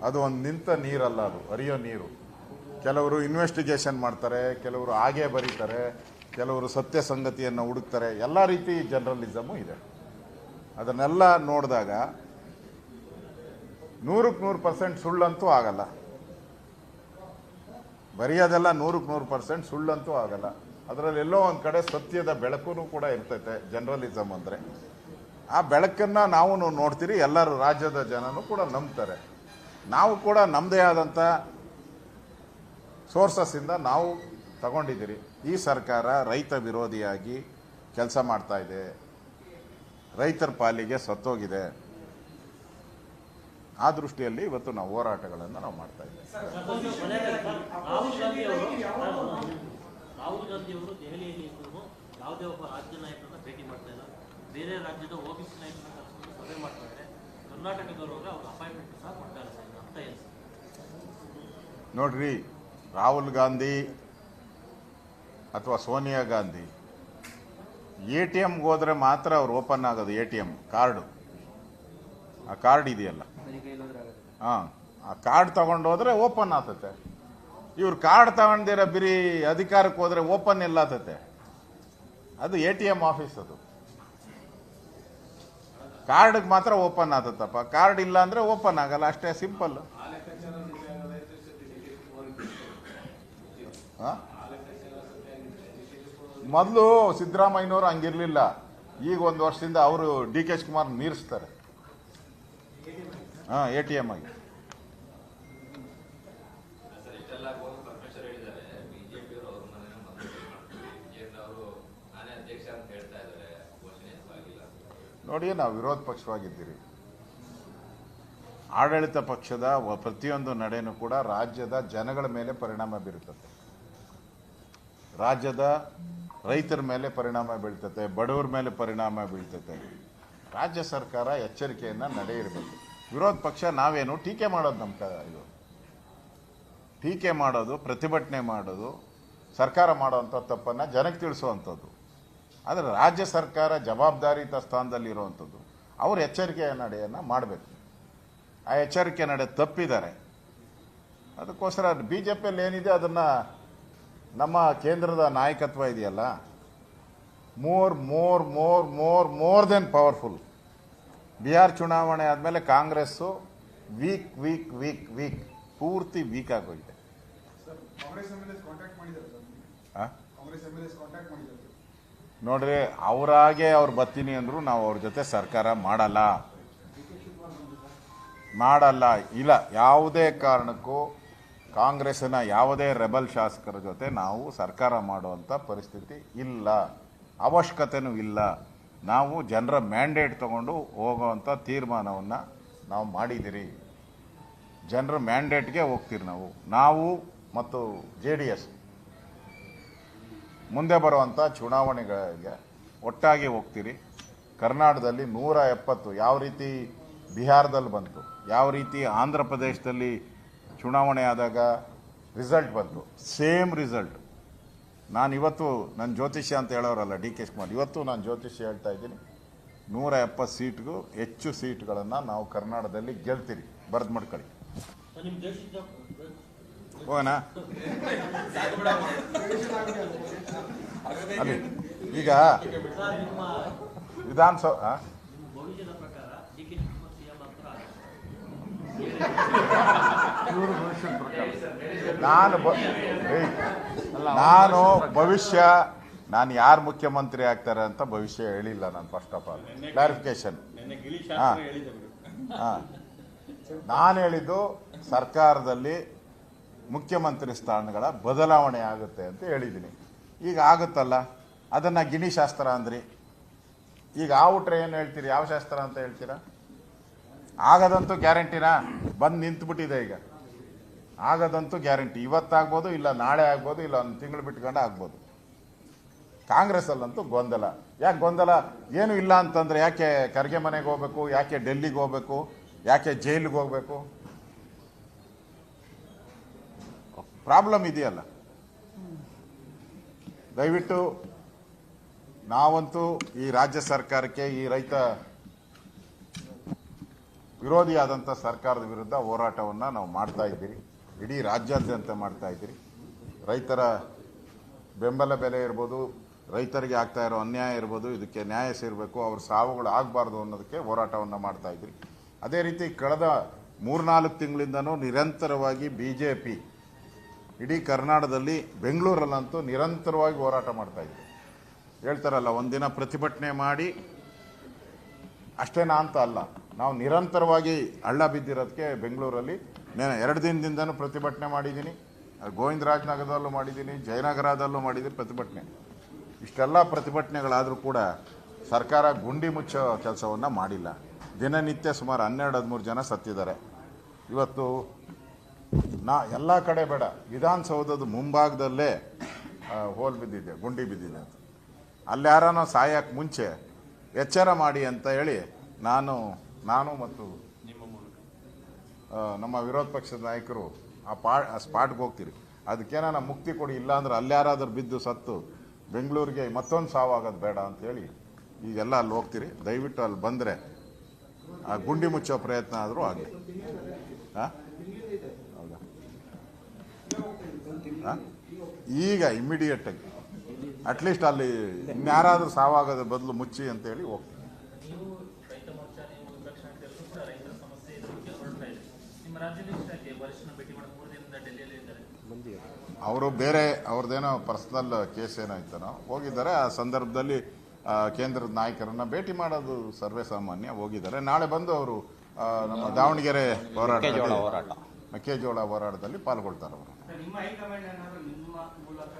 ಅದು ಒಂದು ನಿಂತ ನೀರಲ್ಲ, ಅದು ಹರಿಯೋ ನೀರು. ಕೆಲವರು ಇನ್ವೆಸ್ಟಿಗೇಷನ್ ಮಾಡ್ತಾರೆ, ಕೆಲವರು ಹಾಗೆ ಬರೀತಾರೆ, ಕೆಲವರು ಸತ್ಯ ಸಂಗತಿಯನ್ನು ಹುಡುಕ್ತಾರೆ. ಎಲ್ಲ ರೀತಿ ಜರ್ನಲಿಸಮು ಇದೆ. ಅದನ್ನೆಲ್ಲ ನೋಡಿದಾಗ 100% ಸುಳ್ಳಂತೂ ಆಗಲ್ಲ. ಬರೆಯೋದೆಲ್ಲ 100% ಸುಳ್ಳಂತೂ ಆಗಲ್ಲ. ಅದರಲ್ಲಿ ಎಲ್ಲೋ ಒಂದು ಕಡೆ ಸತ್ಯದ ಬೆಳಕು ಕೂಡ ಇರ್ತೈತೆ ಜರ್ನಲಿಸಮ್ ಅಂದರೆ. ಆ ಬೆಳಕನ್ನು ನಾವು ನೋಡ್ತೀರಿ, ಎಲ್ಲರೂ ರಾಜ್ಯದ ಜನನೂ ಕೂಡ ನಂಬ್ತಾರೆ. ನಾವು ಕೂಡ ನಮ್ಮದೇ ಆದಂಥ ಸೋರ್ಸಸ್ಸಿಂದ ನಾವು ತಗೊಂಡಿದ್ದೀರಿ. ಈ ಸರ್ಕಾರ ರೈತ ವಿರೋಧಿಯಾಗಿ ಕೆಲಸ ಮಾಡ್ತಾ ಇದೆ, ರೈತರ ಪಾಲಿಗೆ ಸತ್ತೋಗಿದೆ. ಆ ದೃಷ್ಟಿಯಲ್ಲಿ ಇವತ್ತು ನಾವು ಹೋರಾಟಗಳನ್ನು ನಾವು ಮಾಡ್ತಾ ಇದ್ದೇವೆ. ರಾಹುಲ್ ಗಾಂಧಿ ಅವರು ದೆಹಲಿಯಲ್ಲಿ ಇದ್ದು ಯಾವುದೇ ಒಬ್ಬ ರಾಜ್ಯ ನಾಯಕರನ್ನ ಭೇಟಿ ಮಾಡ್ತಾ ಇಲ್ಲ, ಬೇರೆ ರಾಜ್ಯದ ಓಬಿಸಿ ನಾಯಕರನ್ನ ಕರೆಸ್ಕೊಂಡು ಸಭೆ ಮಾಡ್ತಾ ಇದ್ದಾರೆ. ಕರ್ನಾಟಕದವರು ಅವ್ರ ಅಪಾಯಿಂಟ್ಮೆಂಟ್ ಸಹ ಕೊಡ್ತಾರೆ ಸರ್, ಅರ್ಥ ಏನು ಸರ್? ನೋಡ್ರಿ, ರಾಹುಲ್ ಗಾಂಧಿ ಅಥವಾ ಸೋನಿಯಾ ಗಾಂಧಿ ATMಗೆ ಹೋದ್ರೆ ಮಾತ್ರ ಅವ್ರು ಓಪನ್ ಆಗೋದು. ATM ಕಾರ್ಡು, ಆ ಕಾರ್ಡ್ ಇದೆಯಲ್ಲ, ಹಾಂ, ಆ ಕಾರ್ಡ್ ತಗೊಂಡೋದ್ರೆ ಓಪನ್ ಆಗ್ತತೆ. ಇವ್ರು ಕಾರ್ಡ್ ತಗೊಂಡಿರ ಬಿರಿ ಅಧಿಕಾರಕ್ಕೆ ಹೋದ್ರೆ ಓಪನ್ ಇಲ್ಲ ಆಗ್ತತೆ. ಅದು ATM ಆಫೀಸ್. ಅದು ಕಾರ್ಡ್ಗೆ ಮಾತ್ರ ಓಪನ್ ಆಗ್ತತ್ತಪ್ಪ, ಕಾರ್ಡ್ ಇಲ್ಲ ಅಂದ್ರೆ ಓಪನ್ ಆಗಲ್ಲ, ಅಷ್ಟೇ ಸಿಂಪಲ್. ಮೊದಲು ಸಿದ್ದರಾಮಯ್ಯನವರು ಹಂಗಿರ್ಲಿಲ್ಲ. ಈಗ 1 ವರ್ಷದಿಂದ ಅವರು DK ಶಿವಕುಮಾರ್ ಮೀರಿಸ್ತಾರೆ. ATM ಆಗಿ ನೋಡಿ, ನಾವು ವಿರೋಧ ಪಕ್ಷವಾಗಿದ್ದೀರಿ. ಆಡಳಿತ ಪಕ್ಷದ ಪ್ರತಿಯೊಂದು ನಡೆನೂ ಕೂಡ ರಾಜ್ಯದ ಜನಗಳ ಮೇಲೆ ಪರಿಣಾಮ ಬೀರುತ್ತದೆ, ರಾಜ್ಯದ ರೈತರ ಮೇಲೆ ಪರಿಣಾಮ ಬೀಳ್ತತೆ, ಬಡವರ ಮೇಲೆ ಪರಿಣಾಮ ಬೀಳ್ತತೆ. ರಾಜ್ಯ ಸರ್ಕಾರ ಎಚ್ಚರಿಕೆಯನ್ನು ನಡೆಯಿರಬೇಕು. ವಿರೋಧ ಪಕ್ಷ ನಾವೇನು ಟೀಕೆ ಮಾಡೋದು, ಇದು ಟೀಕೆ ಮಾಡೋದು, ಪ್ರತಿಭಟನೆ ಮಾಡೋದು, ಸರ್ಕಾರ ಮಾಡೋವಂಥ ತಪ್ಪನ್ನು ಜನಕ್ಕೆ ತಿಳಿಸುವಂಥದ್ದು. ಆದರೆ ರಾಜ್ಯ ಸರ್ಕಾರ ಜವಾಬ್ದಾರಿಯುತ ಸ್ಥಾನದಲ್ಲಿರುವಂಥದ್ದು, ಅವರು ಎಚ್ಚರಿಕೆಯ ನಡೆಯನ್ನು ಮಾಡಬೇಕು. ಆ ಎಚ್ಚರಿಕೆ ನಡೆ ತಪ್ಪಿದ್ದಾರೆ. ಅದಕ್ಕೋಸ್ಕರ BJPಯಲ್ಲಿ ಏನಿದೆ ಅದನ್ನು ನಮ್ಮ ಕೇಂದ್ರದ ನಾಯಕತ್ವ ಇದೆಯಲ್ಲ, ಮೋರ್ ದೆನ್ ಪವರ್ಫುಲ್. ಬಿಹಾರ್ ಚುನಾವಣೆ ಆದಮೇಲೆ ಕಾಂಗ್ರೆಸ್ಸು ವೀಕ್ ಪೂರ್ತಿ ವೀಕ್ ಆಗೋಗಿದೆ. ನೋಡ್ರಿ, ಅವರಾಗೆ ಅವ್ರು ಬರ್ತೀನಿ ಅಂದ್ರು ನಾವು ಅವ್ರ ಜೊತೆ ಸರ್ಕಾರ ಮಾಡಲ್ಲ. ಇಲ್ಲ, ಯಾವುದೇ ಕಾರಣಕ್ಕೂ ಕಾಂಗ್ರೆಸ್ಸಿನ ಯಾವುದೇ ರೆಬಲ್ ಶಾಸಕರ ಜೊತೆ ನಾವು ಸರ್ಕಾರ ಮಾಡುವಂಥ ಪರಿಸ್ಥಿತಿ ಇಲ್ಲ, ಅವಶ್ಯಕತೆನೂ ಇಲ್ಲ. ನಾವು ಜನರ ಮ್ಯಾಂಡೇಟ್ ತಗೊಂಡು ಹೋಗುವಂಥ ತೀರ್ಮಾನವನ್ನು ನಾವು ಮಾಡಿದ್ದೀರಿ. ಜನರ ಮ್ಯಾಂಡೇಟ್ಗೆ ಹೋಗ್ತೀರಿ ನಾವು ಮತ್ತು JDS ಮುಂದೆ ಬರುವಂಥ ಚುನಾವಣೆಗಳಿಗೆ ಒಟ್ಟಾಗಿ ಹೋಗ್ತೀರಿ. ಕರ್ನಾಟಕದಲ್ಲಿ 170 ಯಾವ ರೀತಿ ಬಿಹಾರದಲ್ಲಿ ಬಂತು, ಯಾವ ರೀತಿ ಆಂಧ್ರ ಪ್ರದೇಶದಲ್ಲಿ ಚುನಾವಣೆ ಆದಾಗ ರಿಸಲ್ಟ್ ಬಂತು, ಸೇಮ್ ರಿಸಲ್ಟ್. ನಾನು ಇವತ್ತು ನನ್ನ ಜ್ಯೋತಿಷ್ಯ ಅಂತ ಹೇಳೋರಲ್ಲ DK ಶಿವಕುಮಾರ್, ಇವತ್ತು ನಾನು ಜ್ಯೋತಿಷ್ಯ ಹೇಳ್ತಾ ಇದ್ದೀನಿ, 170 ಸೀಟ್ಗೂ ಹೆಚ್ಚು ಸೀಟ್ಗಳನ್ನು ನಾವು ಕರ್ನಾಟಕದಲ್ಲಿ ಗೆಲ್ತೀರಿ. ಬರೆದು ಮಾಡ್ಕೊಳ್ಳಿ. ಹೋಗೋಣ. ಅಲ್ಲಿ ಈಗ ವಿಧಾನಸಭಾ ನಾನು ಭವಿಷ್ಯ ನಾನು ಯಾರು ಮುಖ್ಯಮಂತ್ರಿ ಆಗ್ತಾರೆ ಅಂತ ಭವಿಷ್ಯ ಹೇಳಿಲ್ಲ. ನಾನು ಫಸ್ಟ್ ಆಫ್ ಆಲ್ ಕ್ಲಾರಿಫಿಕೇಶನ್. ನಾನು ಹೇಳಿದ್ದು ಸರ್ಕಾರದಲ್ಲಿ ಮುಖ್ಯಮಂತ್ರಿ ಸ್ಥಾನಗಳ ಬದಲಾವಣೆ ಆಗುತ್ತೆ ಅಂತ ಹೇಳಿದ್ದೀನಿ. ಈಗ ಆಗುತ್ತಲ್ಲ, ಅದನ್ನು ಗಿಣಿಶಾಸ್ತ್ರ ಅಂದ್ರಿ. ಈಗ ಆಗ್ಬಿಟ್ರೆ ಏನು ಹೇಳ್ತೀರಿ? ಯಾವ ಶಾಸ್ತ್ರ ಅಂತ ಹೇಳ್ತೀರಾ? ಆಗದಂತೂ ಗ್ಯಾರಂಟಿನಾ? ಬಂದು ನಿಂತುಬಿಟ್ಟಿದೆ. ಈಗ ಆಗದಂತೂ ಗ್ಯಾರಂಟಿ. ಇವತ್ತಾಗ್ಬೋದು, ಇಲ್ಲ ನಾಳೆ ಆಗ್ಬೋದು, ಇಲ್ಲ ಒಂದು ತಿಂಗಳು ಬಿಟ್ಕೊಂಡು ಆಗ್ಬೋದು. ಕಾಂಗ್ರೆಸ್ಸಲ್ಲಂತೂ ಗೊಂದಲ. ಯಾಕೆ ಗೊಂದಲ? ಏನು ಇಲ್ಲ ಅಂತಂದ್ರೆ ಯಾಕೆ ಖರ್ಗೆ ಮನೆಗೆ ಹೋಗ್ಬೇಕು, ಯಾಕೆ ಡೆಲ್ಲಿಗೆ ಹೋಗ್ಬೇಕು, ಯಾಕೆ ಜೈಲಿಗೆ ಹೋಗ್ಬೇಕು? ಪ್ರಾಬ್ಲಮ್ ಇದೆಯಲ್ಲ. ದಯವಿಟ್ಟು ನಾವಂತೂ ಈ ರಾಜ್ಯ ಸರ್ಕಾರಕ್ಕೆ, ಈ ರೈತ ವಿರೋಧಿಯಾದಂಥ ಸರ್ಕಾರದ ವಿರುದ್ಧ ಹೋರಾಟವನ್ನು ನಾವು ಮಾಡ್ತಾ ಇದ್ದೀರಿ. ಇಡೀ ರಾಜ್ಯಾದ್ಯಂತ ಮಾಡ್ತಾ ಇದ್ದೀರಿ. ರೈತರ ಬೆಂಬಲ ಬೆಲೆ ಇರ್ಬೋದು, ರೈತರಿಗೆ ಆಗ್ತಾ ಇರೋ ಅನ್ಯಾಯ ಇರ್ಬೋದು, ಇದಕ್ಕೆ ನ್ಯಾಯ ಸಿಗಬೇಕು, ಅವ್ರ ಸಾವುಗಳು ಆಗಬಾರ್ದು ಅನ್ನೋದಕ್ಕೆ ಹೋರಾಟವನ್ನು ಮಾಡ್ತಾ ಇದ್ದೀರಿ. ಅದೇ ರೀತಿ ಕಳೆದ 3-4 ತಿಂಗಳಿಂದನೂ ನಿರಂತರವಾಗಿ BJP ಇಡೀ ಕರ್ನಾಟಕದಲ್ಲಿ, ಬೆಂಗಳೂರಲ್ಲಂತೂ ನಿರಂತರವಾಗಿ ಹೋರಾಟ ಮಾಡ್ತಾ ಇದ್ದೀರಿ. ಹೇಳ್ತಾರಲ್ಲ, ಒಂದಿನ ಪ್ರತಿಭಟನೆ ಮಾಡಿ ಅಷ್ಟೇನಾ ಅಂತ ಅಲ್ಲ, ನಾವು ನಿರಂತರವಾಗಿ ಹಳ್ಳ ಬಿದ್ದಿರೋದಕ್ಕೆ ಬೆಂಗಳೂರಲ್ಲಿ 2 ದಿನದಿಂದನೂ ಪ್ರತಿಭಟನೆ ಮಾಡಿದ್ದೀನಿ. ಗೋವಿಂದರಾಜನಗರದಲ್ಲೂ ಮಾಡಿದ್ದೀನಿ, ಜಯನಗರದಲ್ಲೂ ಮಾಡಿದ್ದೀನಿ ಪ್ರತಿಭಟನೆ. ಇಷ್ಟೆಲ್ಲ ಪ್ರತಿಭಟನೆಗಳಾದರೂ ಕೂಡ ಸರ್ಕಾರ ಗುಂಡಿ ಮುಚ್ಚೋ ಕೆಲಸವನ್ನು ಮಾಡಿಲ್ಲ. ದಿನನಿತ್ಯ ಸುಮಾರು 12-13 ಜನ ಸತ್ತಿದ್ದಾರೆ. ಇವತ್ತು ಎಲ್ಲ ಕಡೆ ಬೇಡ, ವಿಧಾನಸೌಧದ ಮುಂಭಾಗದಲ್ಲೇ ಹೋಲ್ ಬಿದ್ದಿದೆ, ಗುಂಡಿ ಬಿದ್ದಿದೆ ಅಂತ. ಅಲ್ಲಿ ಯಾರನೋ ಸಾಯಕ್ಕೆ ಮುಂಚೆ ಎಚ್ಚರ ಮಾಡಿ ಅಂತ ಹೇಳಿ ನಾನು ಮತ್ತು ನಮ್ಮ ವಿರೋಧ ಪಕ್ಷದ ನಾಯಕರು ಆ ಸ್ಪಾಟ್ಗೆ ಹೋಗ್ತೀರಿ. ಅದಕ್ಕೇನ ಮುಕ್ತಿ ಕೊಡಿ, ಇಲ್ಲಾಂದ್ರೆ ಅಲ್ಲಿ ಯಾರಾದ್ರೂ ಬಿದ್ದು ಸತ್ತು ಬೆಂಗಳೂರಿಗೆ ಮತ್ತೊಂದು ಸಾವಾಗೋದು ಬೇಡ ಅಂತೇಳಿ ಈಗೆಲ್ಲ ಅಲ್ಲಿ ಹೋಗ್ತೀರಿ. ದಯವಿಟ್ಟು ಅಲ್ಲಿ ಬಂದರೆ ಆ ಗುಂಡಿ ಮುಚ್ಚೋ ಪ್ರಯತ್ನ ಆದರೂ ಆಗಲಿ. ಹೌದಾ? ಈಗ ಇಮ್ಮಿಡಿಯೇಟಾಗಿ ಅಟ್ಲೀಸ್ಟ್ ಅಲ್ಲಿ ಇನ್ಯಾರಾದ್ರೂ ಸಾವಾಗೋದ್ರ ಬದಲು ಮುಚ್ಚಿ ಅಂತೇಳಿ ಹೋಗ್ತೀವಿ. ನೀವು ರೈತ ಮೋರ್ಚಾ, ನೀವು ದಕ್ಷಿಣ ಕೆಲಸ ಕೂಡ ರೈತರ ಸಮಸ್ಯೆ ಬಗ್ಗೆ ಹೊರಡ್ತಾ ಇದೆ. ನಿಮ್ಮ ರಾಜ್ಯಾಧ್ಯಕ್ಷರಾಗಿ ವರಿಷ್ಠನ ಭೇಟಿ ಮಾಡಿ 3 ದಿನದಿಂದ ಡೆಲ್ಲಿಯಲ್ಲಿ ಇದ್ದಾರೆ. ಅವರು ಬೇರೆ ಅವ್ರದ್ದೇನೋ ಪರ್ಸನಲ್ ಕೇಸ್ ಏನೋ ಇತ್ತನೋ ಹೋಗಿದ್ದಾರೆ. ಆ ಸಂದರ್ಭದಲ್ಲಿ ಕೇಂದ್ರದ ನಾಯಕರನ್ನ ಭೇಟಿ ಮಾಡೋದು ಸರ್ವೇ ಸಾಮಾನ್ಯ. ಹೋಗಿದ್ದಾರೆ. ನಾಳೆ ಬಂದು ಅವರು ನಮ್ಮ ದಾವಣಗೆರೆ ಮೆಕ್ಕೆಜೋಳ ಹೋರಾಟದಲ್ಲಿ ಪಾಲ್ಗೊಳ್ತಾರೆ ಅವರು. ನಿಮ್ಮ ಹೈಕಮಾಂಡ್ ಏನಾದರೂ ನಿಮ್ಮ ಮೂಲಕ